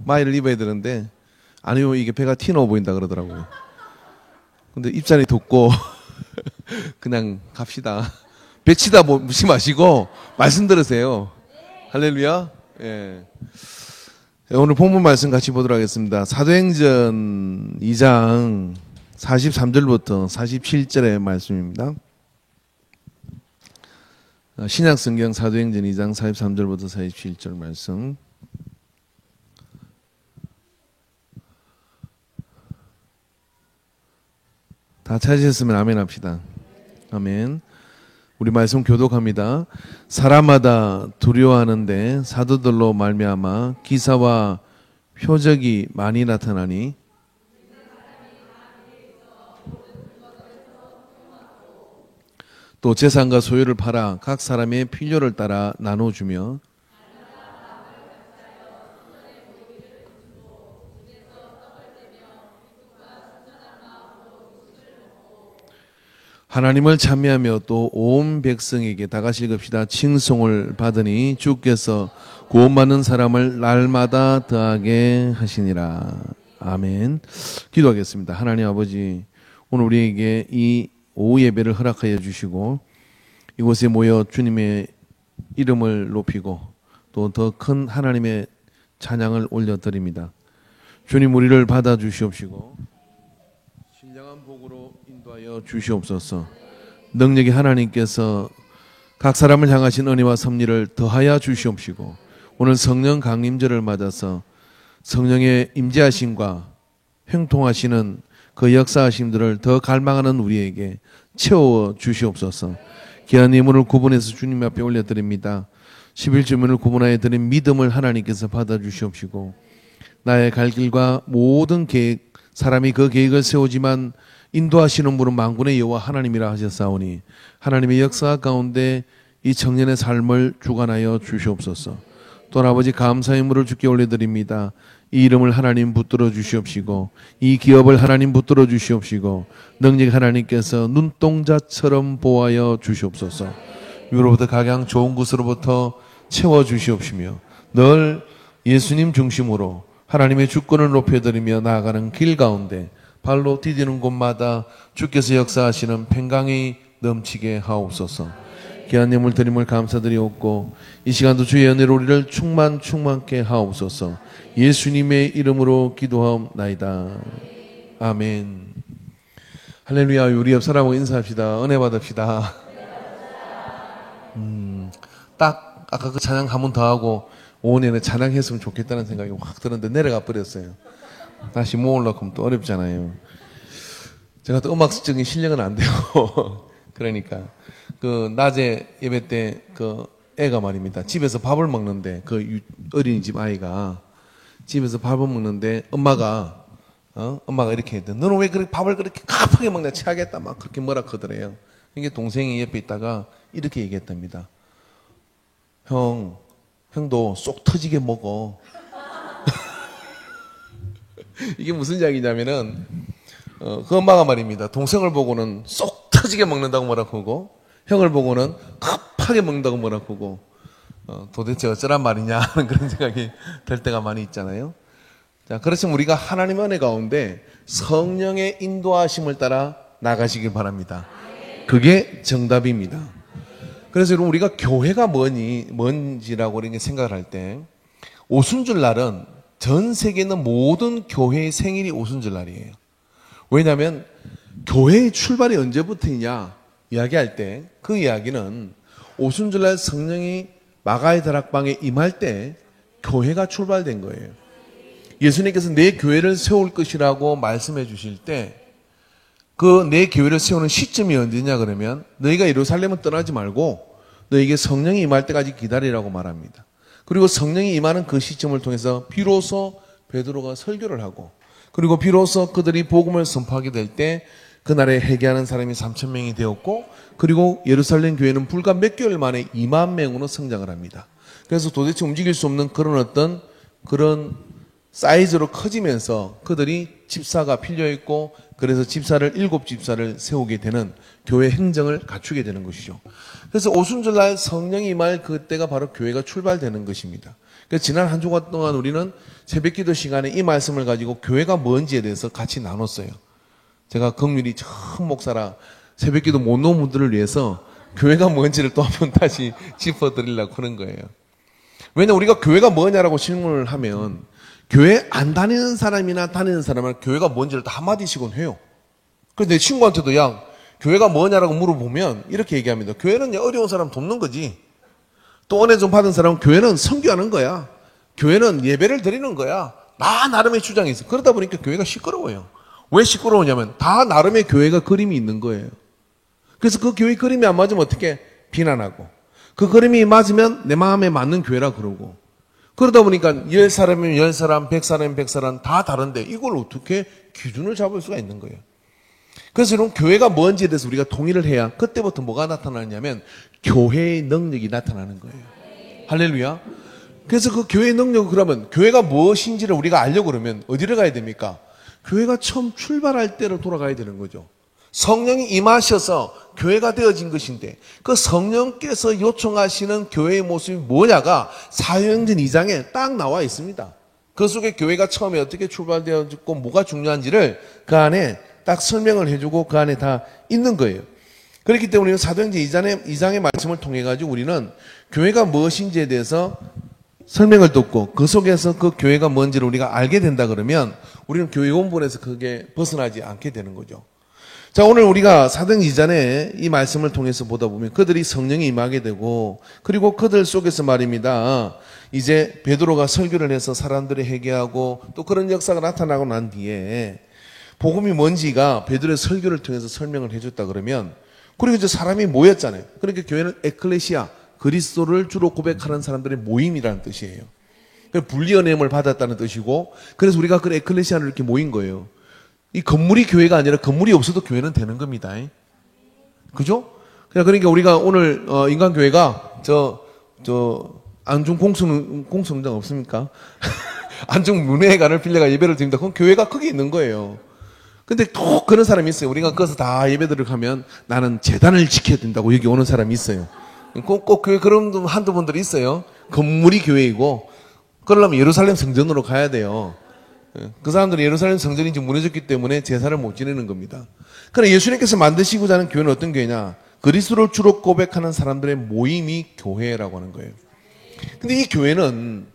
마이를 입어야 되는데 아니요 이게 배가 튀어나와 보인다 그러더라고요. 근데 입장이 덥고 그냥 갑시다. 배치다 무시 마시고 말씀 들으세요. 할렐루야. 예. 오늘 본문 말씀 같이 보도록 하겠습니다. 사도행전 2장 43절부터 47절의 말씀입니다. 신약성경 사도행전 2장 43절부터 47절 말씀. 다 찾으셨으면 아멘 합시다. 아멘. 우리 말씀 교독합니다. 사람마다 두려워하는데 사도들로 말미암아 기사와 표적이 많이 나타나니 또 재산과 소유를 팔아 각 사람의 필요를 따라 나눠주며 하나님을 찬미하며 또 온 백성에게 다 같이 읽읍시다. 칭송을 받으니 주께서 구원받는 사람을 날마다 더하게 하시니라. 아멘. 기도하겠습니다. 하나님 아버지, 오늘 우리에게 이 오후 예배를 허락하여 주시고 이곳에 모여 주님의 이름을 높이고 또 더 큰 하나님의 찬양을 올려드립니다. 주님 우리를 받아주시옵시고 신령한 복으로 인도하여 주시옵소서. 능력이 하나님께서 각 사람을 향하신 은혜와 섭리를 더하여 주시옵시고 오늘 성령 강림절을 맞아서 성령의 임재하심과 행통하시는 그 역사하심들을 더 갈망하는 우리에게 채워 주시옵소서. 귀한 예물을 구분해서 주님 앞에 올려드립니다. 11주문을 구분하여 드린 믿음을 하나님께서 받아주시옵시고 나의 갈 길과 모든 계획, 사람이 그 계획을 세우지만 인도하시는 분은 만군의 여호와 하나님이라 하셨사오니 하나님의 역사 가운데 이 청년의 삶을 주관하여 주시옵소서. 또 아버지 감사의 물을 주께 올려드립니다. 이 이름을 하나님 붙들어 주시옵시고 이 기업을 하나님 붙들어 주시옵시고 능력 하나님께서 눈동자처럼 보호하여 주시옵소서. 위로부터 각양 좋은 곳으로부터 채워 주시옵시며 늘 예수님 중심으로 하나님의 주권을 높여드리며 나아가는 길 가운데 발로 디디는 곳마다 주께서 역사하시는 평강이 넘치게 하옵소서. 귀한 예물 드림을 감사드리옵고 이 시간도 주의 은혜로 우리를 충만케 하옵소서. 예수님의 이름으로 기도하옵나이다. 아멘. 할렐루야. 우리 옆 사람하고 인사합시다. 은혜 받읍시다. 딱 아까 그 찬양 한 번 더 하고 오후 내내 찬양했으면 좋겠다는 생각이 확 들었는데 내려가 버렸어요. 다시 모으려고 하면 또 어렵잖아요. 제가 또 음악적인 실력은 안 되고 그러니까 그 낮에 예배 때 그 애가 말입니다. 집에서 밥을 먹는데 그 어린이집 아이가 집에서 밥을 먹는데 엄마가 이렇게 했대. 너는 왜 그렇게 밥을 그렇게 급하게 먹냐? 체하겠다 막 그렇게 뭐라 그러더래요. 이게 동생이 옆에 있다가 이렇게 얘기했답니다. 형도 쏙 터지게 먹어. 이게 무슨 이야기냐면은 그 엄마가 말입니다. 동생을 보고는 쏙 터지게 먹는다고 뭐라고 하고 형을 보고는 급하게 먹는다고 뭐라고 하고 도대체 어쩌란 말이냐 하는 그런 생각이 들 때가 많이 있잖아요. 자, 그렇지만 우리가 하나님의 은혜 가운데 성령의 인도하심을 따라 나가시길 바랍니다. 그게 정답입니다. 그래서 여러분 우리가 교회가 뭔지라고 이렇게 생각을 할 때 오순절 날은 전 세계에 있는 모든 교회의 생일이 오순절 날이에요. 왜냐하면 교회의 출발이 언제부터이냐 이야기할 때 그 이야기는 오순절 날 성령이 마가의 다락방에 임할 때 교회가 출발된 거예요. 예수님께서 내 교회를 세울 것이라고 말씀해 주실 때 그 내 교회를 세우는 시점이 언제냐 그러면 너희가 예루살렘을 떠나지 말고 너희에게 성령이 임할 때까지 기다리라고 말합니다. 그리고 성령이 임하는 그 시점을 통해서 비로소 베드로가 설교를 하고 그리고 비로소 그들이 복음을 선포하게 될 때 그날에 회개하는 사람이 3,000명이 되었고 그리고 예루살렘 교회는 불과 몇 개월 만에 2만 명으로 성장을 합니다. 그래서 도대체 움직일 수 없는 그런 사이즈로 커지면서 그들이 집사가 필요했고 그래서 7집사를 세우게 되는 교회 행정을 갖추게 되는 것이죠. 그래서 오순절날 성령이 임할 그때가 바로 교회가 출발되는 것입니다. 그래서 지난 한 주간 동안 우리는 새벽기도 시간에 이 말씀을 가지고 교회가 뭔지에 대해서 같이 나눴어요. 제가 긍휼히 참 목사라 새벽기도 못 놓은 분들을 위해서 교회가 뭔지를 또 한번 다시 짚어드리려고 하는 거예요. 왜냐 우리가 교회가 뭐냐라고 질문을 하면 교회 안 다니는 사람이나 다니는 사람은 교회가 뭔지를 다 한마디씩은 해요. 그래서 내 친구한테도 야 교회가 뭐냐라고 물어보면 이렇게 얘기합니다. 교회는 어려운 사람 돕는 거지. 또 은혜 좀 받은 사람은 교회는 선교하는 거야. 교회는 예배를 드리는 거야. 나 나름의 주장이 있어. 그러다 보니까 교회가 시끄러워요. 왜 시끄러우냐면 다 나름의 교회가 그림이 있는 거예요. 그래서 그 교회 그림이 안 맞으면 어떻게 비난하고 그 그림이 맞으면 내 마음에 맞는 교회라 그러고 그러다 보니까 10사람이면 10사람, 100사람이면 100사람 다 다른데 이걸 어떻게 기준을 잡을 수가 있는 거예요. 그래서 여러분 교회가 뭔지에 대해서 우리가 동의를 해야 그때부터 뭐가 나타나냐면 교회의 능력이 나타나는 거예요. 할렐루야. 그래서 그 교회의 능력은 그러면 교회가 무엇인지를 우리가 알려고 그러면 어디를 가야 됩니까? 교회가 처음 출발할 때로 돌아가야 되는 거죠. 성령이 임하셔서 교회가 되어진 것인데 그 성령께서 요청하시는 교회의 모습이 뭐냐가 사도행전 2장에 딱 나와 있습니다. 그 속에 교회가 처음에 어떻게 출발되었고 뭐가 중요한지를 그 안에 딱 설명을 해주고 그 안에 다 있는 거예요. 그렇기 때문에 사도행전 2장의 말씀을 통해 가지고 우리는 교회가 무엇인지에 대해서 설명을 듣고 그 속에서 그 교회가 뭔지를 우리가 알게 된다 그러면 우리는 교회 원본에서 그게 벗어나지 않게 되는 거죠. 자, 오늘 우리가 사도행전 2장의 이 말씀을 통해서 보다 보면 그들이 성령이 임하게 되고 그리고 그들 속에서 말입니다. 이제 베드로가 설교를 해서 사람들을 회개하고 또 그런 역사가 나타나고 난 뒤에 복음이 뭔지가 베드로의 설교를 통해서 설명을 해줬다 그러면 그리고 이제 사람이 모였잖아요. 그러니까 교회는 에클레시아, 그리스도를 주로 고백하는 사람들의 모임이라는 뜻이에요. 분리연회임을 받았다는 뜻이고 그래서 우리가 그 에클레시아를 이렇게 모인 거예요. 이 건물이 교회가 아니라 건물이 없어도 교회는 되는 겁니다. 그죠? 그러니까 우리가 오늘 인간교회가 안중 공성장 없습니까? 안중 문회관을 빌려가 예배를 드립니다. 그건 교회가 크게 있는 거예요. 근데 또 그런 사람이 있어요. 우리가 거기서 다 예배들을 가면 나는 재단을 지켜야 된다고 여기 오는 사람이 있어요. 꼭 교회 그런 한두 분들이 있어요. 건물이 교회이고 그러려면 예루살렘 성전으로 가야 돼요. 그 사람들은 예루살렘 성전이 지금 무너졌기 때문에 제사를 못 지내는 겁니다. 그러나 예수님께서 만드시고자 하는 교회는 어떤 교회냐? 그리스도를 주로 고백하는 사람들의 모임이 교회라고 하는 거예요. 근데 이 교회는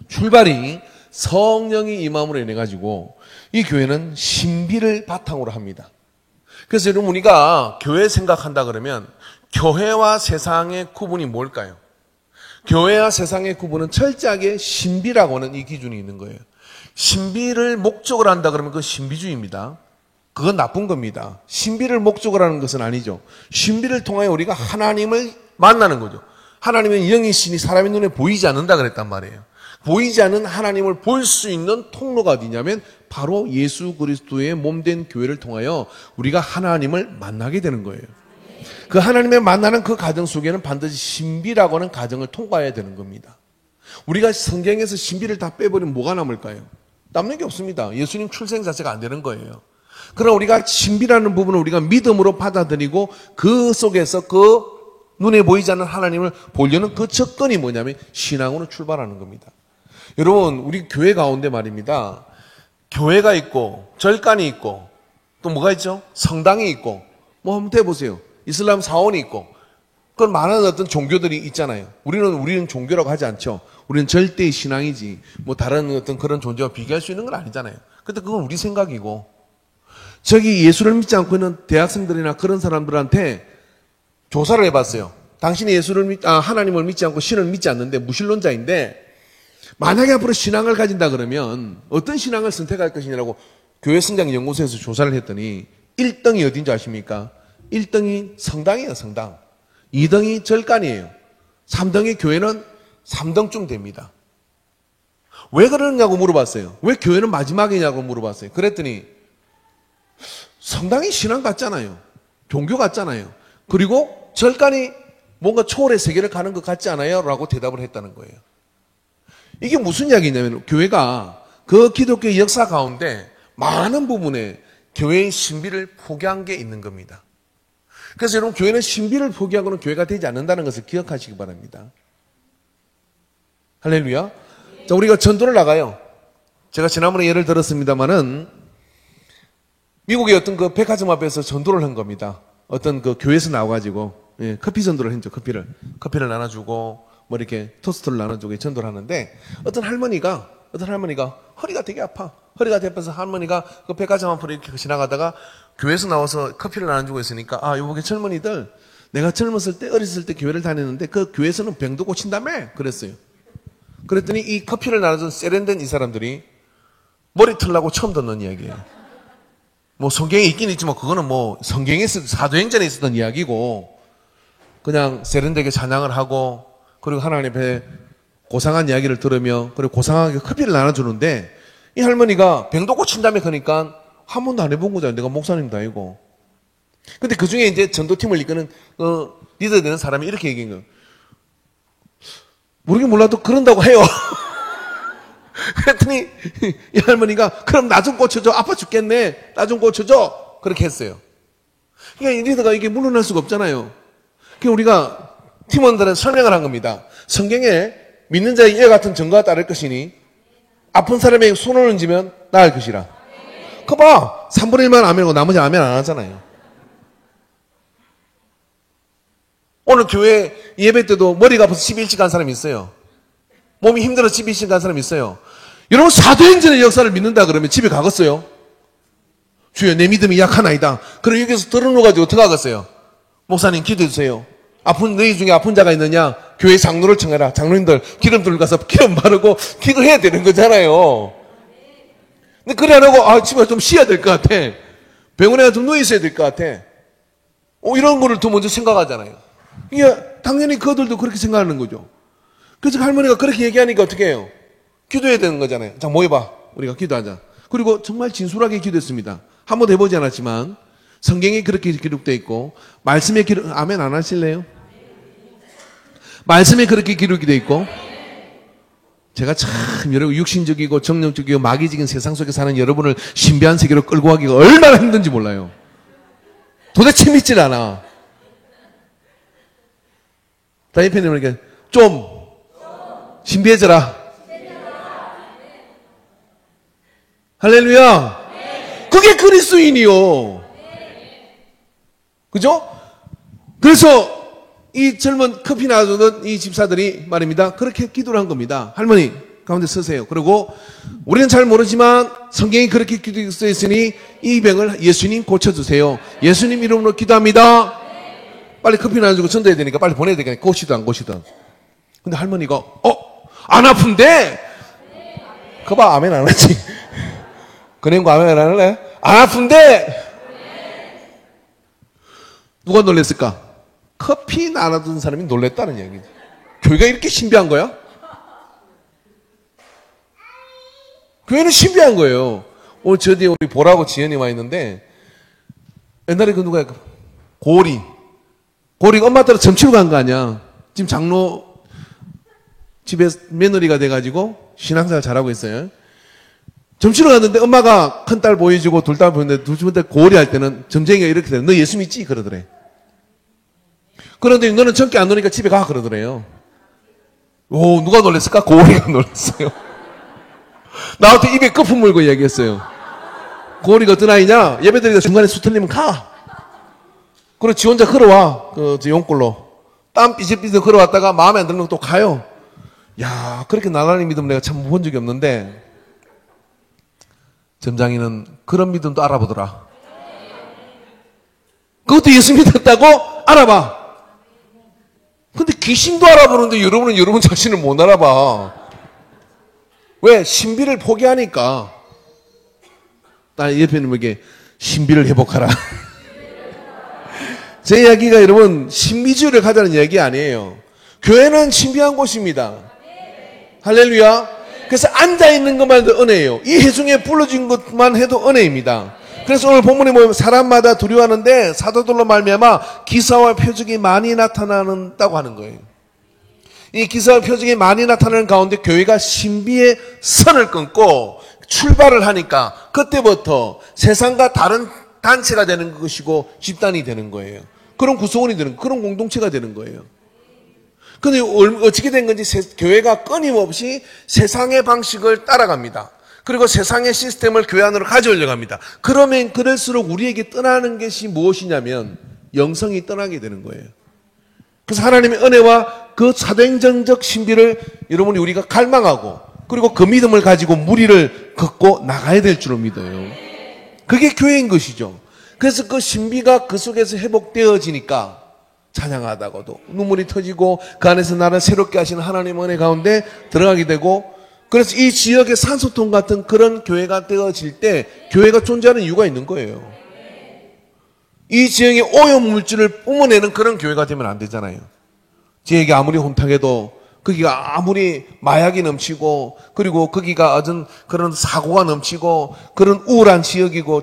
출발이 성령이 임함으로 인해 가지고 이 교회는 신비를 바탕으로 합니다. 그래서 여러분 우리가 교회 생각한다 그러면 교회와 세상의 구분이 뭘까요? 교회와 세상의 구분은 철저하게 신비라고 하는 이 기준이 있는 거예요. 신비를 목적으로 한다 그러면 그건 신비주의입니다. 그건 나쁜 겁니다. 신비를 목적으로 하는 것은 아니죠. 신비를 통하여 우리가 하나님을 만나는 거죠. 하나님은 영이시니 사람의 눈에 보이지 않는다 그랬단 말이에요. 보이지 않는 하나님을 볼 수 있는 통로가 어디냐면 바로 예수 그리스도의 몸된 교회를 통하여 우리가 하나님을 만나게 되는 거예요. 그 하나님을 만나는 그 과정 속에는 반드시 신비라고 하는 과정을 통과해야 되는 겁니다. 우리가 성경에서 신비를 다 빼버리면 뭐가 남을까요? 남는 게 없습니다. 예수님 출생 자체가 안 되는 거예요. 그러나 우리가 신비라는 부분을 우리가 믿음으로 받아들이고 그 속에서 그 눈에 보이지 않는 하나님을 보려는 그 접근이 뭐냐면 신앙으로 출발하는 겁니다. 여러분 우리 교회 가운데 말입니다. 교회가 있고 절간이 있고 또 뭐가 있죠? 성당이 있고 뭐 한번 해보세요. 이슬람 사원이 있고 그건 많은 어떤 종교들이 있잖아요. 우리는 종교라고 하지 않죠. 우리는 절대의 신앙이지 뭐 다른 어떤 그런 존재와 비교할 수 있는 건 아니잖아요. 근데 그건 우리 생각이고 저기 예수를 믿지 않고 있는 대학생들이나 그런 사람들한테 조사를 해봤어요. 당신이 하나님을 믿지 않고 신을 믿지 않는데 무신론자인데 만약에 앞으로 신앙을 가진다 그러면 어떤 신앙을 선택할 것이냐라고 교회 성장 연구소에서 조사를 했더니 1등이 어딘지 아십니까? 1등이 성당이에요. 성당. 2등이 절간이에요. 3등이 교회는 3등쯤 됩니다. 왜 그러느냐고 물어봤어요. 왜 교회는 마지막이냐고 물어봤어요. 그랬더니 성당이 신앙 같잖아요. 종교 같잖아요. 그리고 절간이 뭔가 초월의 세계를 가는 것 같지 않아요? 라고 대답을 했다는 거예요. 이게 무슨 이야기냐면 교회가 그 기독교의 역사 가운데 많은 부분에 교회의 신비를 포기한 게 있는 겁니다. 그래서 여러분 교회는 신비를 포기하고는 교회가 되지 않는다는 것을 기억하시기 바랍니다. 할렐루야. 자, 우리가 전도를 나가요. 제가 지난번에 예를 들었습니다만은 미국의 어떤 그 백화점 앞에서 전도를 한 겁니다. 어떤 그 교회에서 나와가지고 커피 전도를 했죠. 커피를 나눠주고 뭐 이렇게 토스트를 나눠주고 전도를 하는데 어떤 할머니가 허리가 되게 아파. 허리가 아파서 할머니가 그 백화점 앞으로 이렇게 지나가다가 교회에서 나와서 커피를 나눠주고 있으니까 요게 젊은이들 내가 젊었을 때 어렸을 때 교회를 다녔는데 그 교회에서는 병도 고친다며 그랬어요. 그랬더니 이 커피를 나눠준 세련된 이 사람들이 머리 털라고 처음 듣는 이야기예요. 뭐 성경에 있긴 있지만 그거는 뭐 성경에서 사도행전에 있었던 이야기고 그냥 세련되게 찬양을 하고 그리고 하나님 앞에 고상한 이야기를 들으며 그리고 고상하게 커피를 나눠주는데 이 할머니가 병도 고친다며 그러니까 한 번도 안 해본 거잖아요. 내가 목사님도 아니고. 근데 그 중에 이제 전도팀을 이끄는 리더 되는 사람이 이렇게 얘기한 거예요. 모르긴 몰라도 그런다고 해요. 그랬더니 이 할머니가 그럼 나 좀 고쳐줘. 아파 죽겠네. 나 좀 고쳐줘. 그렇게 했어요. 그러니까 이 리더가 이게 물러날 수가 없잖아요. 그러니까 우리가 팀원들은 설명을 한 겁니다. 성경에 믿는 자의 이와 같은 증거가 따를 것이니 아픈 사람에게 손을 얹으면 나을 것이라. 그거 봐. 3분의 1만 아멘하고 나머지 아멘 안 하잖아요. 오늘 교회 예배 때도 머리가 아파서 11시 간 사람이 있어요. 몸이 힘들어서 12시 간 사람이 있어요. 여러분 사도행전의 역사를 믿는다 그러면 집에 가겠어요? 주여 내 믿음이 약하나이다. 그럼 여기서 들어놓아가지고 어떻게 하겠어요? 목사님 기도해 주세요. 너희 중에 아픈 자가 있느냐? 교회 장로를 청해라. 장로님들 기름 들고 가서 기름 바르고 기도해야 되는 거잖아요. 근데 그래 안 하고 집에 좀 쉬어야 될 것 같아. 병원에 좀 누워 있어야 될 것 같아. 이런 거를 더 먼저 생각하잖아요. 이게 당연히 그들도 그렇게 생각하는 거죠. 그래서 할머니가 그렇게 얘기하니까 어떻게 해요? 기도해야 되는 거잖아요. 자, 모여봐. 우리가 기도하자. 그리고 정말 진솔하게 기도했습니다. 한 번도 해보지 않았지만 성경에 그렇게 기록되어 있고 말씀에 아멘 안 하실래요? 말씀에 그렇게 기록이 되어 있고 제가 참 여러분 육신적이고 정령적이고 마귀적인 세상 속에 사는 여러분을 신비한 세계로 끌고 가기가 얼마나 힘든지 몰라요. 도대체 믿질 않아. 다이팬님에게 좀 신비해져라. 할렐루야. 그게 그리스도인이요. 그죠? 그래서 이 젊은 커피 나눠주는 이 집사들이 말입니다. 그렇게 기도를 한 겁니다. 할머니 가운데 서세요. 그리고 우리는 잘 모르지만 성경이 그렇게 기도되어 있으니 이 병을 예수님 고쳐주세요. 예수님 이름으로 기도합니다. 빨리 커피 나눠주고 전도해야 되니까 빨리 보내야 되니까 고치든 안 고치든. 근데 할머니가 안 아픈데? 그봐 아멘 안 하지. 그놈과 아멘 안 할래? 안 아픈데? 누가 놀랬을까? 커피 나눠준 사람이 놀랬다는 얘기지. 교회가 이렇게 신비한 거야? 교회는 신비한 거예요. 오늘 저 뒤에 우리 보라고 지연이 와 있는데 옛날에 그 누가 고리가 엄마 따라 점치러 간 거 아니야. 지금 장로 집에 며느리가 돼가지고 신앙생활 잘하고 있어요. 점치러 갔는데 엄마가 큰딸 보여주고 둘딸 보였는데 둘째 고리 할 때는 점쟁이가 이렇게 돼. 너 예수 믿지? 그러더래. 그런데 너는 젊게 안 노니까 집에 가 그러더래요. 누가 놀랬을까? 고리가 놀랐어요. 나한테 입에 거품 물고 얘기했어요. 고리가 어떤 아이냐? 예배드리다 중간에 수 틀리면 가. 그리고 지 혼자 걸어와. 저 용골로. 땀 삐질삐질 걸어왔다가 마음에 안 들면 또 가요. 야, 그렇게 나날이 믿음 내가 참 본 적이 없는데 점장이는 그런 믿음도 알아보더라. 그것도 예수 믿었다고 알아봐. 근데 귀신도 알아보는데 여러분은 여러분 자신을 못 알아봐. 왜? 신비를 포기하니까. 나 옆에 있는분에게 신비를 회복하라. 제 이야기가 여러분 신비주의를 가자는 이야기 아니에요. 교회는 신비한 곳입니다. 할렐루야. 그래서 앉아있는 것만 해도 은혜예요. 이 회중에 불러준 것만 해도 은혜입니다. 그래서 오늘 본문에 보면 사람마다 두려워하는데 사도들로 말미암아 기사와 표적이 많이 나타나는다고 하는 거예요. 이 기사와 표적이 많이 나타나는 가운데 교회가 신비의 선을 끊고 출발을 하니까 그때부터 세상과 다른 단체가 되는 것이고 집단이 되는 거예요. 그런 구성원이 되는, 그런 공동체가 되는 거예요. 근데 어떻게 된 건지 교회가 끊임없이 세상의 방식을 따라갑니다. 그리고 세상의 시스템을 교회 안으로 가져오려고 합니다. 그러면 그럴수록 우리에게 떠나는 것이 무엇이냐면 영성이 떠나게 되는 거예요. 그래서 하나님의 은혜와 그 사도행전적 신비를 여러분이 우리가 갈망하고 그리고 그 믿음을 가지고 무리를 걷고 나가야 될 줄로 믿어요. 그게 교회인 것이죠. 그래서 그 신비가 그 속에서 회복되어지니까 찬양하다가도 눈물이 터지고 그 안에서 나를 새롭게 하시는 하나님의 은혜 가운데 들어가게 되고, 그래서 이 지역의 산소통 같은 그런 교회가 되어질 때 교회가 존재하는 이유가 있는 거예요. 이 지역의 오염물질을 뿜어내는 그런 교회가 되면 안 되잖아요. 지역이 아무리 혼탁해도 거기가 아무리 마약이 넘치고 그리고 거기가 어떤 그런 사고가 넘치고 그런 우울한 지역이고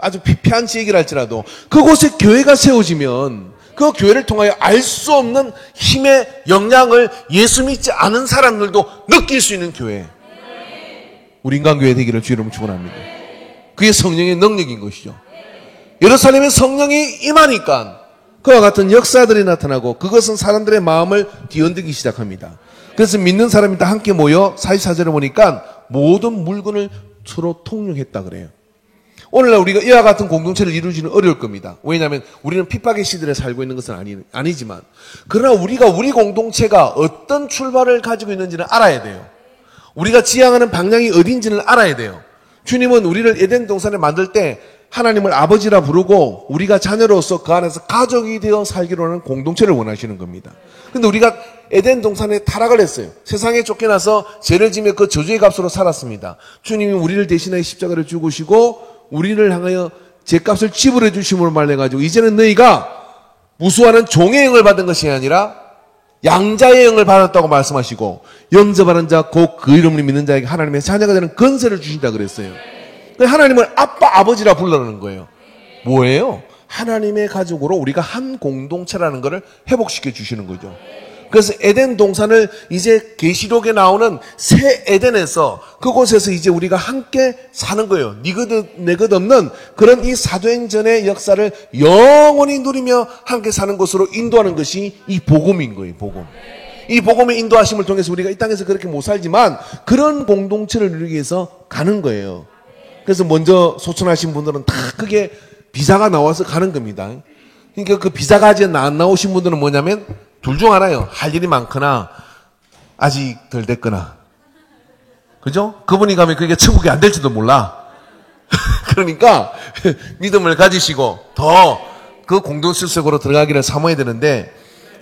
아주 피폐한 지역이랄지라도 그곳에 교회가 세워지면 그 교회를 통하여 알 수 없는 힘의 영향을 예수 믿지 않은 사람들도 느낄 수 있는 교회. 우리 인간교회 되기를 주 이름으로 축원합니다. 그게 성령의 능력인 것이죠. 예루살렘에 성령이 임하니까 그와 같은 역사들이 나타나고 그것은 사람들의 마음을 뒤흔들기 시작합니다. 그래서 믿는 사람이 다 함께 모여 44절에 보니까 모든 물건을 서로 통용했다 그래요. 오늘날 우리가 이와 같은 공동체를 이루기는 어려울 겁니다. 왜냐하면 우리는 핍박의 시대에 살고 있는 것은 아니지만 그러나 우리가 우리 공동체가 어떤 출발을 가지고 있는지는 알아야 돼요. 우리가 지향하는 방향이 어딘지는 알아야 돼요. 주님은 우리를 에덴 동산에 만들 때 하나님을 아버지라 부르고 우리가 자녀로서 그 안에서 가족이 되어 살기로 하는 공동체를 원하시는 겁니다. 근데 우리가 에덴 동산에 타락을 했어요. 세상에 쫓겨나서 죄를 지며 그 저주의 값으로 살았습니다. 주님이 우리를 대신하여 십자가를 죽으시고 우리를 향하여 죄값을 지불해 주심으로 말해가지고 이제는 너희가 무수하는 종의 영을 받은 것이 아니라 양자의 영을 받았다고 말씀하시고 영접하는 자 곧 그 이름을 믿는 자에게 하나님의 자녀가 되는 권세를 주신다 그랬어요. 하나님을 아빠 아버지라 불러라는 거예요. 뭐예요? 하나님의 가족으로 우리가 한 공동체라는 것을 회복시켜 주시는 거죠. 그래서 에덴 동산을 이제 계시록에 나오는 새 에덴에서 그곳에서 이제 우리가 함께 사는 거예요. 네 것 없는 그런 이 사도행전의 역사를 영원히 누리며 함께 사는 곳으로 인도하는 것이 이 복음인 거예요. 복음. 이 복음의 인도하심을 통해서 우리가 이 땅에서 그렇게 못 살지만 그런 공동체를 누리기 위해서 가는 거예요. 그래서 먼저 소천하신 분들은 다 그게 비자가 나와서 가는 겁니다. 그러니까 그 비자가 아직 안 나오신 분들은 뭐냐면 둘 중 하나예요. 할 일이 많거나 아직 덜 됐거나. 그죠? 그분이 가면 그게 천국이 안 될지도 몰라. 그러니까 믿음을 가지시고 더 그 공동체 속으로 들어가기를 사모해야 되는데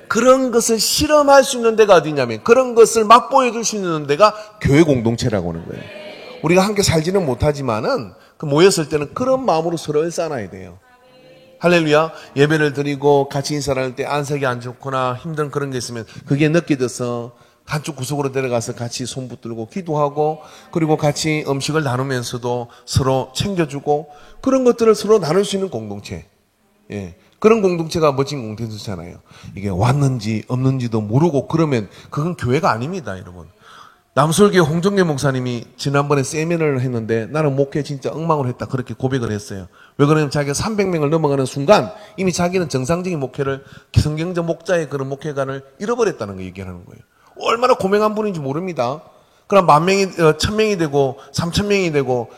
그런 것을 실험할 수 있는 데가 어디냐면 그런 것을 맛보여 줄 수 있는 데가 교회 공동체라고 하는 거예요. 우리가 함께 살지는 못하지만은 그 모였을 때는 그런 마음으로 서로를 쌓아야 돼요. 할렐루야. 예배를 드리고 같이 인사를 할 때 안색이 안 좋거나 힘든 그런 게 있으면 그게 느껴져서 한쪽 구석으로 내려가서 같이 손 붙들고 기도하고 그리고 같이 음식을 나누면서도 서로 챙겨주고 그런 것들을 서로 나눌 수 있는 공동체. 예. 그런 공동체가 멋진 공동체잖아요. 이게 왔는지 없는지도 모르고 그러면 그건 교회가 아닙니다, 여러분. 남솔교회 홍정래 목사님이 지난번에 세미나를 했는데 나는 목회 진짜 엉망을 했다 그렇게 고백을 했어요. 왜 그러냐면 자기가 300명을 넘어가는 순간 이미 자기는 정상적인 목회를 성경적 목자의 그런 목회관을 잃어버렸다는 거 얘기하는 거예요. 얼마나 고맹한 분인지 모릅니다. 그럼 1000명이 되고 3000명이 되고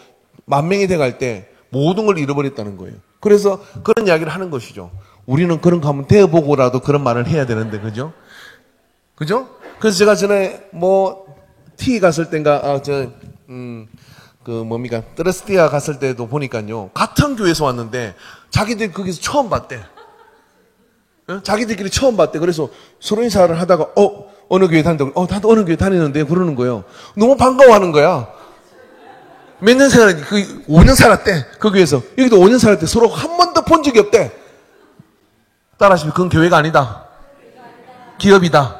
10,000명이 돼갈 때 모든 걸 잃어버렸다는 거예요. 그래서 그런 이야기를 하는 것이죠. 우리는 그런 거 한번 되어보고라도 그런 말을 해야 되는데 그죠? 그죠? 그래서 제가 전에 티 갔을 땐가, 트러스티아 갔을 때도 보니까요. 같은 교회에서 왔는데, 자기들 거기서 처음 봤대. 자기들끼리 처음 봤대. 그래서 서로 인사를 하다가, 어느 교회 다닌다고, 나도 어느 교회 다니는데, 그러는 거예요. 너무 반가워하는 거야. 몇 년 살았지? 5년 살았대. 그 교회에서. 여기도 5년 살았대. 서로 한 번도 본 적이 없대. 따라하시면 그건 교회가 아니다. 기업이다.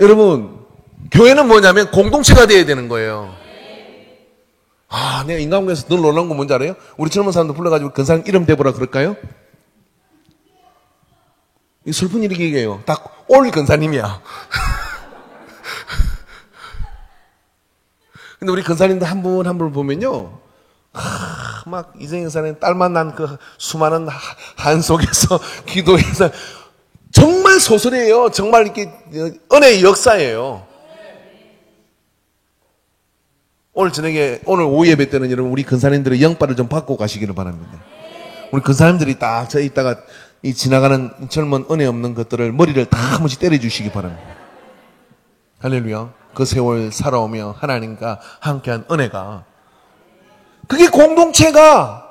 여러분, 교회는 뭐냐면 공동체가 돼야 되는 거예요. 내가 인간관계에서 늘 놀란 거 뭔지 알아요? 우리 젊은 사람들 불러가지고 근사님 이름 대보라 그럴까요? 이 슬픈 일이에요. 딱 올 근사님이야. 근데 우리 근사님들 한 분 한 분 보면요. 막 이정현 사님 딸 만난 그 수많은 한 속에서 기도해서 정말 소설이에요. 정말 이렇게 은혜의 역사예요. 오늘 저녁에, 오늘 오후 예배 때는 여러분, 우리 근사님들의 영빨을 좀 받고 가시기를 바랍니다. 우리 근사님들이 딱 저 있다가 이 지나가는 젊은 은혜 없는 것들을 머리를 다 한 번씩 때려주시기 바랍니다. 할렐루야. 그 세월 살아오며 하나님과 함께한 은혜가, 그게 공동체가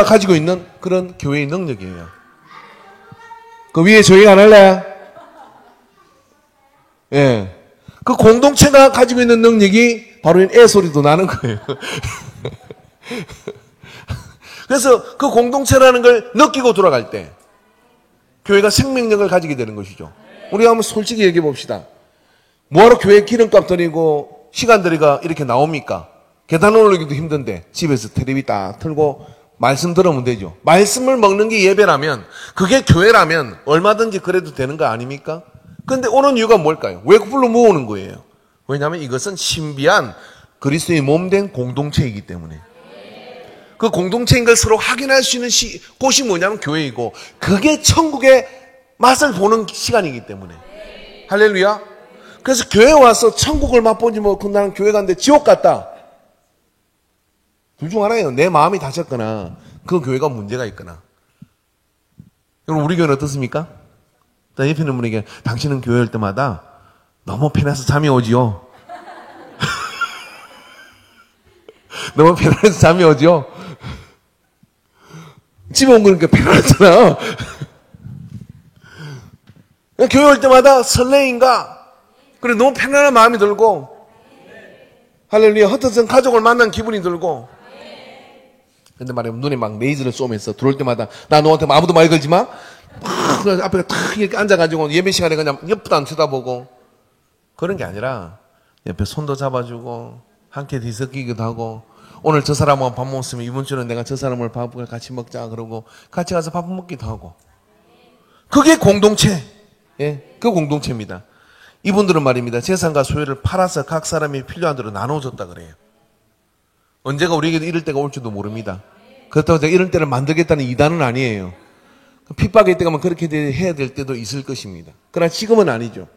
가지고 있는 그런 교회의 능력이에요. 그 위에 조용 안 할래? 예. 그 공동체가 가지고 있는 능력이 바로 애 소리도 나는 거예요. 그래서 그 공동체라는 걸 느끼고 돌아갈 때 교회가 생명력을 가지게 되는 것이죠. 우리가 한번 솔직히 얘기해 봅시다. 뭐하러 교회 기름값 드리고 시간 들이가 이렇게 나옵니까? 계단 올라오기도 힘든데 집에서 텔레비 딱 틀고 말씀 들으면 되죠. 말씀을 먹는 게 예배라면, 그게 교회라면 얼마든지 그래도 되는 거 아닙니까? 그런데 오는 이유가 뭘까요? 왜 불러 모으는 거예요? 왜냐하면 이것은 신비한 그리스도의 몸된 공동체이기 때문에. 그 공동체인 걸 서로 확인할 수 있는 곳이 뭐냐면 교회이고, 그게 천국의 맛을 보는 시간이기 때문에. 할렐루야. 그래서 교회 와서 천국을 맛보지 뭐 나는 교회 갔는데 지옥 갔다. 둘 중 하나예요. 내 마음이 다쳤거나 그 교회가 문제가 있거나. 여러분, 우리 교회는 어떻습니까? 옆에 있는 분에게, 당신은 교회 올 때마다 너무 편해서 잠이 오지요. 너무 편해서 잠이 오지요. 집에 온 거니까 편하잖아. 교회 올 때마다 설레인가? 그래, 너무 편안한 마음이 들고, 할렐루야, 흩어진 가족을 만난 기분이 들고. 근데 말이야, 눈에 막 레이저를 쏘면서 들어올 때마다, 나 너한테 아무도 말 걸지 마? 막 앞에 탁 이렇게 앉아가지고 예배 시간에 그냥 옆도 안 쳐다보고. 그런 게 아니라 옆에 손도 잡아주고 함께 뒤섞이기도 하고, 오늘 저 사람하고 밥 먹었으면 이번 주는 내가 저 사람을 밥을 같이 먹자 그러고 같이 가서 밥 먹기도 하고. 그게 공동체. 예, 그 공동체입니다. 이분들은 말입니다, 재산과 소유를 팔아서 각 사람이 필요한 대로 나눠줬다 그래요. 언제가 우리에게도 이럴 때가 올지도 모릅니다. 그렇다고 제가 이런 때를 만들겠다는 이단은 아니에요. 핍박일 때가 그렇게 해야 될 때도 있을 것입니다. 그러나 지금은 아니죠.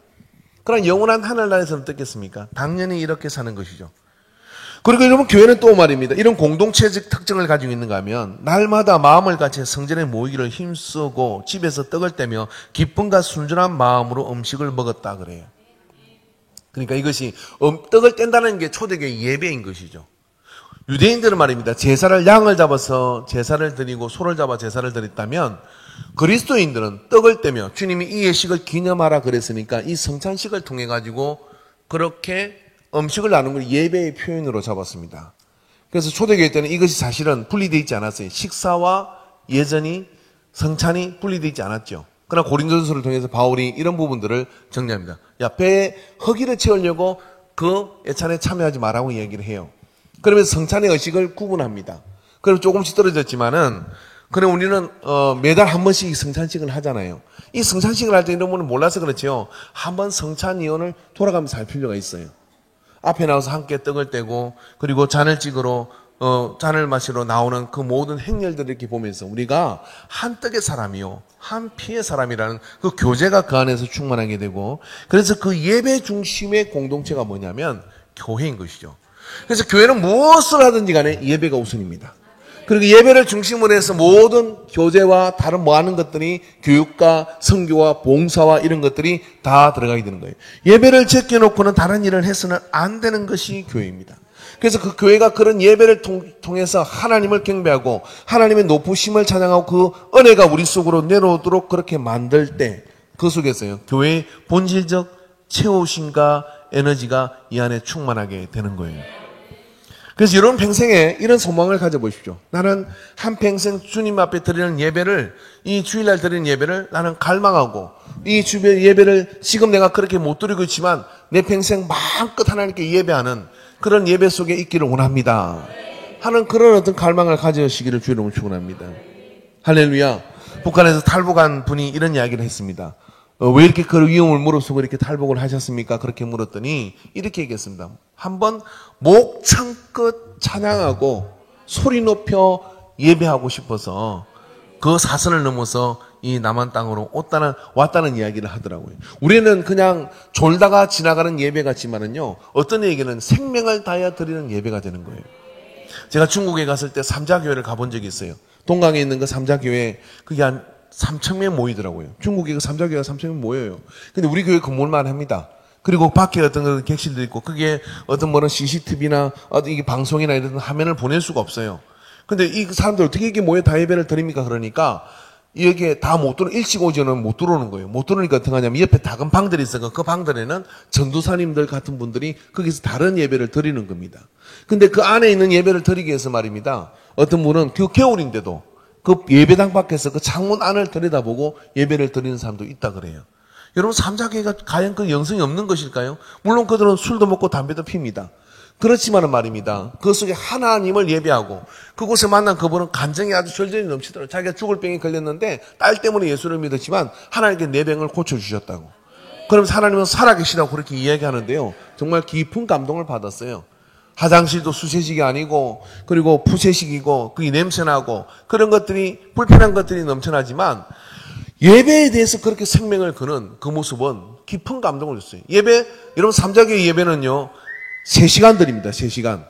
그러나 영원한 하늘나라에서는 어떻겠습니까? 당연히 이렇게 사는 것이죠. 그리고 여러분, 교회는 또 말입니다, 이런 공동체적 특징을 가지고 있는가 하면, 날마다 마음을 같이 성전에 모이기를 힘쓰고 집에서 떡을 떼며 기쁨과 순전한 마음으로 음식을 먹었다 그래요. 그러니까 이것이 떡을 뗀다는 게 초대교회 예배인 것이죠. 유대인들은 말입니다, 제사를, 양을 잡아서 제사를 드리고 소를 잡아 제사를 드렸다면, 그리스도인들은 떡을 떼며 주님이 이 예식을 기념하라 그랬으니까 이 성찬식을 통해 가지고 그렇게 음식을 나누는 걸 예배의 표현으로 잡았습니다. 그래서 초대교회 때는 이것이 사실은 분리되어 있지 않았어요. 식사와 예전이, 성찬이 분리되어 있지 않았죠. 그러나 고린도전서를 통해서 바울이 이런 부분들을 정리합니다. 야, 배에 허기를 채우려고 그 예찬에 참여하지 말라고 얘기를 해요. 그러면서 성찬의 의식을 구분합니다. 그럼 조금씩 떨어졌지만은, 그래 우리는 매달 한 번씩 성찬식을 하잖아요. 이 성찬식을 할 때 이런 분은 몰라서 그렇지요, 한번 성찬위원을 돌아가면서 할 필요가 있어요. 앞에 나와서 함께 떡을 떼고, 그리고 잔을 찍으러 잔을 마시러 나오는 그 모든 행렬들을 이렇게 보면서 우리가 한 떡의 사람이요 한 피의 사람이라는 그 교제가 그 안에서 충만하게 되고, 그래서 그 예배 중심의 공동체가 뭐냐면 교회인 것이죠. 그래서 교회는 무엇을 하든지 간에 예배가 우선입니다. 그리고 예배를 중심으로 해서 모든 교제와 다른 하는 것들이, 교육과 성교와 봉사와 이런 것들이 다 들어가게 되는 거예요. 예배를 제껴놓고는 다른 일을 해서는 안 되는 것이 교회입니다. 그래서 그 교회가 그런 예배를 통해서 하나님을 경배하고 하나님의 높으심을 찬양하고 그 은혜가 우리 속으로 내려오도록 그렇게 만들 때, 그 속에서요, 교회의 본질적 채우심과 에너지가 이 안에 충만하게 되는 거예요. 그래서 여러분 평생에 이런 소망을 가져보십시오. 나는 한평생 주님 앞에 드리는 예배를, 이 주일날 드리는 예배를 나는 갈망하고, 이 주변 예배를 지금 내가 그렇게 못 드리고 있지만 내 평생 마음껏 하나님께 예배하는 그런 예배 속에 있기를 원합니다 하는 그런 어떤 갈망을 가지시기를 주의 이름으로 축원합니다. 할렐루야. 북한에서 탈북한 분이 이런 이야기를 했습니다. 왜 이렇게 그 위험을 무릅쓰고 이렇게 탈북을 하셨습니까? 그렇게 물었더니 이렇게 얘기했습니다. 한번 목청껏 찬양하고 소리 높여 예배하고 싶어서 그 사선을 넘어서 이 남한 땅으로 왔다는 이야기를 하더라고요. 우리는 그냥 졸다가 지나가는 예배 같지만은요, 어떤 얘기는 생명을 다하여 드리는 예배가 되는 거예요. 제가 중국에 갔을 때 삼자교회를 가본 적이 있어요. 동강에 있는 그 삼자교회, 그게 한 3,000명 모이더라고요. 중국에 그 삼자교회가 3,000명 모여요. 근데 우리 교회 건물만 합니다. 그리고 밖에 어떤 그런 객실도 있고, 그게 어떤 뭐는 CCTV나 어떤 이게 방송이나 이런 화면을 보낼 수가 없어요. 근데 이 사람들 어떻게 이게 모여 다 예배를 드립니까? 그러니까, 여기에 다 못 일찍 오지는 못 들어오는 거예요. 못 들어오니까 어떻게 하냐면, 옆에 작은 방들이 있어요. 그 방들에는 전도사님들 같은 분들이 거기서 다른 예배를 드리는 겁니다. 근데 그 안에 있는 예배를 드리기 위해서 말입니다. 어떤 분은 그 겨울인데도 그 예배당 밖에서 그 창문 안을 들여다보고 예배를 드리는 사람도 있다 그래요. 여러분, 삼자교회가 과연 그 영성이 없는 것일까요? 물론 그들은 술도 먹고 담배도 핍니다. 그렇지만은 말입니다. 그 속에 하나님을 예배하고 그곳에 만난 그분은 감정이 아주 절절히 넘치더라고요. 자기가 죽을 병이 걸렸는데 딸 때문에 예수를 믿었지만 하나님께 내 병을 고쳐주셨다고. 그러면서 하나님은 살아계시다고 그렇게 이야기하는데요. 정말 깊은 감동을 받았어요. 화장실도 수세식이 아니고, 그리고 푸세식이고, 그게 냄새나고, 그런 것들이, 불편한 것들이 넘쳐나지만, 예배에 대해서 그렇게 생명을 거는 그 모습은 깊은 감동을 줬어요. 예배, 여러분, 삼자교회 예배는요, 3시간 드립니다, 3시간.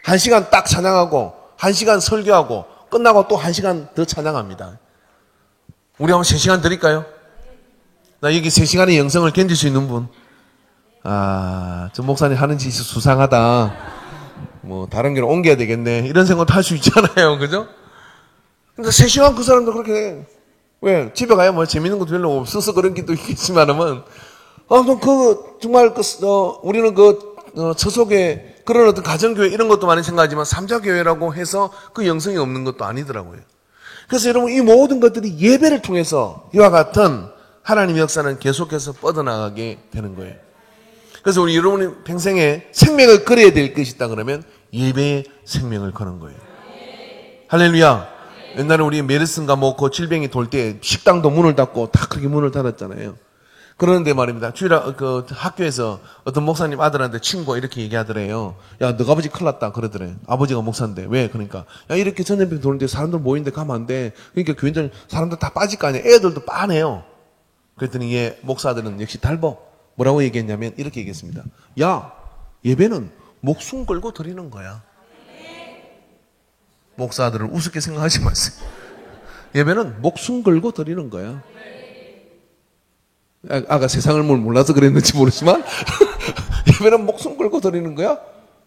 1시간 딱 찬양하고, 1시간 설교하고, 끝나고 또 1시간 더 찬양합니다. 우리 한번 3시간 드릴까요? 나 여기 3시간의 영성을 견딜 수 있는 분. 저 목사님 하는 짓이 수상하다. 뭐, 다른 길로 옮겨야 되겠네. 이런 생각도 할 수 있잖아요. 그죠? 근데 3시간 그 사람도 그렇게 해. 왜? 집에 가야 뭐 재밌는 것도 별로 없어서 그런 것도 있겠지만은, 정말 우리는 처속에 그런 어떤 가정교회 이런 것도 많이 생각하지만 삼자교회라고 해서 그 영성이 없는 것도 아니더라고요. 그래서 여러분, 이 모든 것들이 예배를 통해서 이와 같은 하나님의 역사는 계속해서 뻗어나가게 되는 거예요. 그래서 우리 여러분이 평생에 생명을 걸어야 될 것이 있다 그러면 예배에 생명을 거는 거예요. 할렐루야. 옛날에 우리 메르스인가 뭐 그 질병이 돌 때 식당도 문을 닫고 다 그렇게 문을 닫았잖아요. 그런데 말입니다. 그 학교에서 어떤 목사님 아들한테 친구가 이렇게 얘기하더래요. 야, 너가 아버지 큰일 났다. 그러더래. 아버지가 목사인데. 왜? 그러니까. 야, 이렇게 전염병 도는데 사람들 모이는데 가면 안 돼. 그러니까 교인들, 사람들 다 빠질 거 아니야. 애들도 빠네요. 그랬더니 얘 목사들은 역시 달버. 뭐라고 얘기했냐면 이렇게 얘기했습니다. 야, 예배는 목숨 걸고 드리는 거야. 목사들을 우습게 생각하지 마세요. 예배는 목숨 걸고 드리는 거야. 아가 세상을 뭘 몰라서 그랬는지 모르지만 예배는 목숨 걸고 드리는 거야.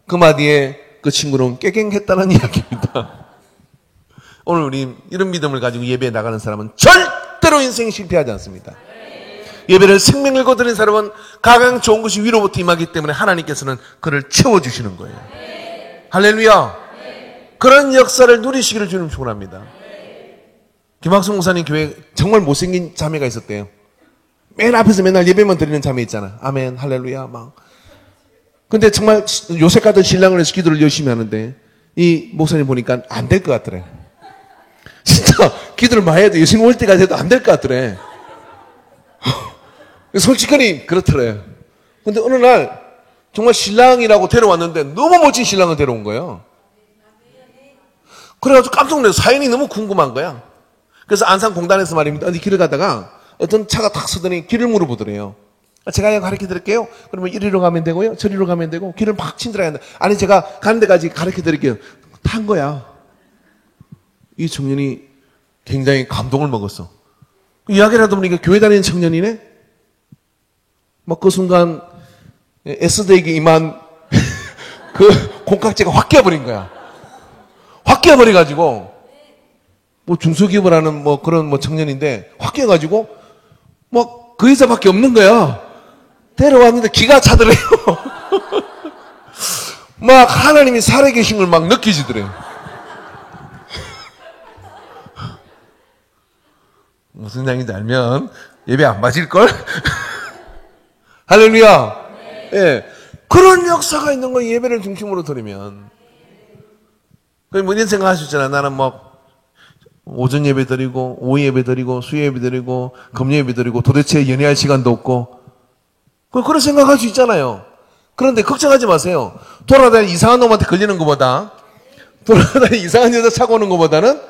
그 마디에 그 친구는 깨갱했다는 이야기입니다. 오늘 우리 이런 믿음을 가지고 예배에 나가는 사람은 절대로 인생이 실패하지 않습니다. 예배를 생명을 걸고 드리는 사람은 가장 좋은 것이 위로부터 임하기 때문에 하나님께서는 그를 채워주시는 거예요. 할렐루야. 그런 역사를 누리시기를 주님 축원합니다. 김학성 목사님 교회에 정말 못생긴 자매가 있었대요. 맨 앞에서 맨날 예배만 드리는 자매 있잖아. 아멘, 할렐루야, 막. 근데 정말 요셉 같은 신랑을 해서 기도를 열심히 하는데, 이 목사님 보니까 안 될 것 같더래. 진짜, 기도를 많이 해도 예수님 올 때까지 해도 안 될 것 같더래. 솔직하니, 그렇더래요. 근데 어느 날, 정말 신랑이라고 데려왔는데, 너무 멋진 신랑을 데려온 거예요. 그래가지고 깜짝 놀라서 사연이 너무 궁금한 거야. 그래서 안산공단에서 말입니다. 어디 길을 가다가, 어떤 차가 탁 서더니 길을 물어보더래요. 제가 가르쳐 드릴게요. 그러면 이리로 가면 되고요. 저리로 가면 되고, 길을 막 친절하게 한다. 아니, 제가 가는 데까지 가르쳐 드릴게요. 탄 거야. 이 청년이 굉장히 감동을 먹었어. 이야기를 하다 보니까 교회 다니는 청년이네? 막 그 순간, S대에게 임한 그 공각제가 확 깨어버린 거야. 확 깨어버려가지고, 뭐 중소기업을 하는 뭐 그런 뭐 청년인데, 확 깨어가지고, 뭐 그 여자밖에 없는 거야. 데려왔는데 기가 차더래요. 막 하나님이 살아계신 걸 막 느끼지더래요. 무슨 양인지 알면 예배 안 맞을걸? 할렐루야. 예. 그런 역사가 있는 거 예배를 중심으로 드리면. 뭐 이런 생각 하셨잖아. 나는 뭐 오전 예배 드리고, 오후 예배 드리고, 수요 예배 드리고, 금요 예배 드리고, 도대체 연애할 시간도 없고. 그런 생각할 수 있잖아요. 그런데 걱정하지 마세요. 돌아다니는 이상한 놈한테 걸리는 것보다, 돌아다니는 이상한 여자 차고 오는 것보다는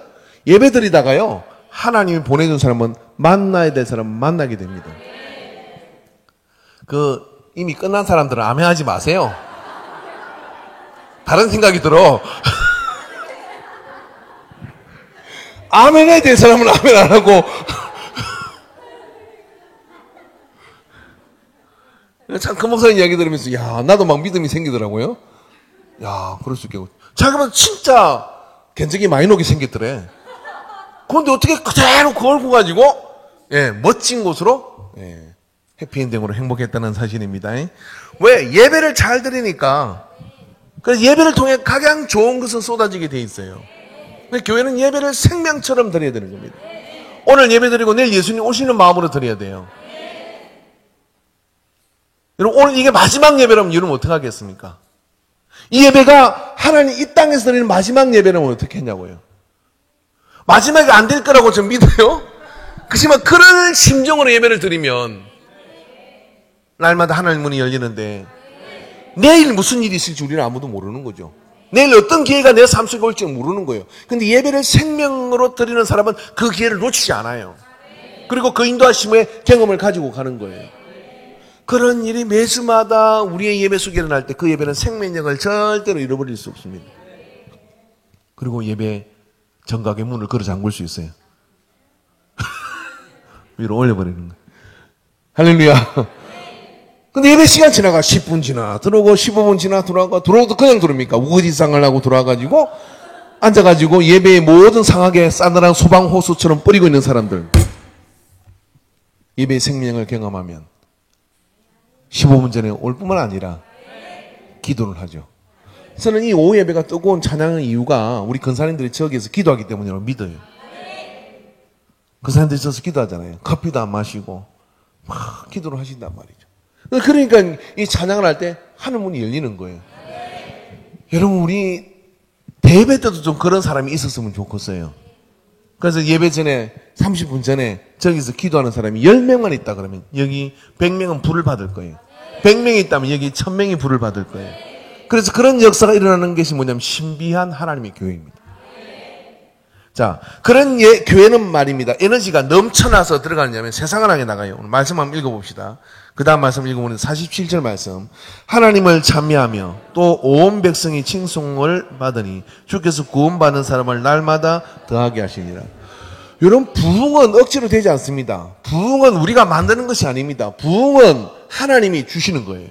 예배 드리다가요, 하나님이 보내준 사람은 만나야 될 사람은 만나게 됩니다. 이미 끝난 사람들은 아멘하지 마세요. 다른 생각이 들어. 아멘해야 될 사람은 아멘 안 하고. 참, 그 목사님 이야기 들으면서, 야, 나도 막 믿음이 생기더라고요. 야, 그럴 수 있겠고. 자기만 진짜 견적이 많이 녹이 생겼더래. 그런데 어떻게 그대로 걸고 가지고, 멋진 곳으로, 해피엔딩으로 행복했다는 사실입니다. 왜? 예배를 잘 드리니까. 그래서 예배를 통해 가장 좋은 것은 쏟아지게 돼 있어요. 근데 교회는 예배를 생명처럼 드려야 되는 겁니다. 오늘 예배 드리고 내일 예수님 오시는 마음으로 드려야 돼요. 여러분, 오늘 이게 마지막 예배라면 여러분 어떻게 하겠습니까? 이 예배가 하나님 이 땅에서 드리는 마지막 예배라면 어떻게 했냐고요. 마지막에 안 될 거라고 좀 믿어요? 그렇지만 그런 심정으로 예배를 드리면 날마다 하나님 문이 열리는데 내일 무슨 일이 있을지 우리는 아무도 모르는 거죠. 내일 어떤 기회가 내 삶 속에 올지 모르는 거예요. 근데 예배를 생명으로 드리는 사람은 그 기회를 놓치지 않아요. 그리고 그 인도하심의 경험을 가지고 가는 거예요. 그런 일이 매주마다 우리의 예배 속에 일어날 때 그 예배는 생명력을 절대로 잃어버릴 수 없습니다. 그리고 예배 정각의 문을 걸어 잠글 수 있어요. 위로 올려버리는 거예요. 할렐루야. 근데 예배 시간 지나가 10분 지나 들어오고 15분 지나 들어오고도 그냥 들어옵니까? 우거지상을 하고 들어와가지고 앉아가지고 예배의 모든 상하게 싸늘한 소방호수처럼 뿌리고 있는 사람들. 예배의 생명을 경험하면 15분 전에 올 뿐만 아니라 기도를 하죠. 저는 이 오후 예배가 뜨거운 찬양의 이유가 우리 근사님들이 저기에서 기도하기 때문이라고 믿어요. 근사님들이 저기서 기도하잖아요. 커피도 안 마시고 막 기도를 하신단 말이죠. 그러니까 이 찬양을 할 때 하늘문이 열리는 거예요. 여러분, 우리 대회 때도 좀 그런 사람이 있었으면 좋겠어요. 그래서 예배 전에 30분 전에 저기서 기도하는 사람이 10명만 있다 그러면 여기 100명은 불을 받을 거예요. 100명이 있다면 여기 1000명이 불을 받을 거예요. 그래서 그런 역사가 일어나는 것이 뭐냐면 신비한 하나님의 교회입니다. 자, 그런 교회는 말입니다. 에너지가 넘쳐나서 들어가느냐면 세상을 향해 나가요. 오늘 말씀 한번 읽어봅시다. 그 다음 말씀 읽어보면 47절 말씀. 하나님을 찬미하며 또 온 백성이 칭송을 받으니 주께서 구원받는 사람을 날마다 더하게 하시니라. 여러분, 부흥은 억지로 되지 않습니다. 부흥은 우리가 만드는 것이 아닙니다. 부흥은 하나님이 주시는 거예요.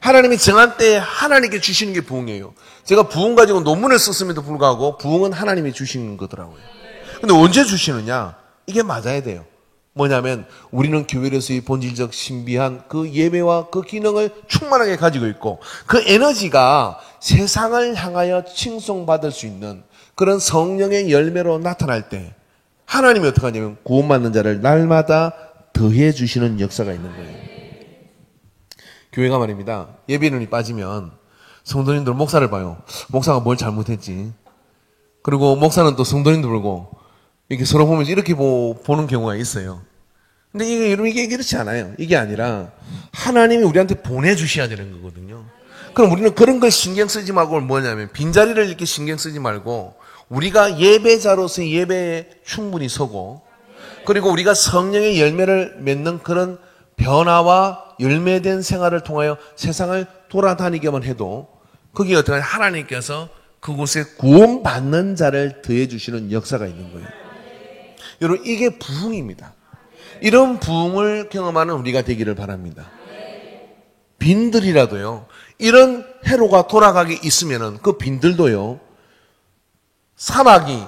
하나님이 정한 때에 하나님께 주시는 게 부흥이에요. 제가 부흥 가지고 논문을 썼음에도 불구하고 부흥은 하나님이 주시는 거더라고요. 근데 언제 주시느냐? 이게 맞아야 돼요. 뭐냐면 우리는 교회에서의 본질적 신비한 그 예배와 그 기능을 충만하게 가지고 있고 그 에너지가 세상을 향하여 칭송받을 수 있는 그런 성령의 열매로 나타날 때 하나님이 어떻게 하냐면 구원받는 자를 날마다 더해 주시는 역사가 있는 거예요. 교회가 말입니다. 예배인원이 빠지면 성도님들 목사를 봐요. 목사가 뭘 잘못했지. 그리고 목사는 또 성도님들 보고 이렇게 서로 보면서 이렇게 보는 경우가 있어요. 근데 이게 그렇지 않아요. 이게 아니라 하나님이 우리한테 보내주셔야 되는 거거든요. 그럼 우리는 그런 걸 신경 쓰지 말고 뭐냐면 빈자리를 이렇게 신경 쓰지 말고 우리가 예배자로서의 예배에 충분히 서고 그리고 우리가 성령의 열매를 맺는 그런 변화와 열매된 생활을 통하여 세상을 돌아다니게만 해도 거기에 어떻게 하나님께서 그곳에 구원받는 자를 더해주시는 역사가 있는 거예요. 여러분, 이게 부흥입니다. 이런 부흥을 경험하는 우리가 되기를 바랍니다. 빈들이라도요, 이런 회로가 돌아가게 있으면은 그 빈들도요, 사막이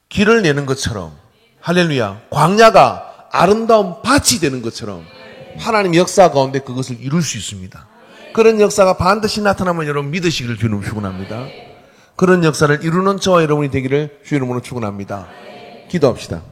길을 내는 것처럼, 할렐루야, 광야가 아름다운 밭이 되는 것처럼 하나님 역사 가운데 그것을 이룰 수 있습니다. 그런 역사가 반드시 나타나면 여러분 믿으시기를 주님 축원합니다. 그런 역사를 이루는 저와 여러분이 되기를 주 이름으로 축원합니다. 기도합시다.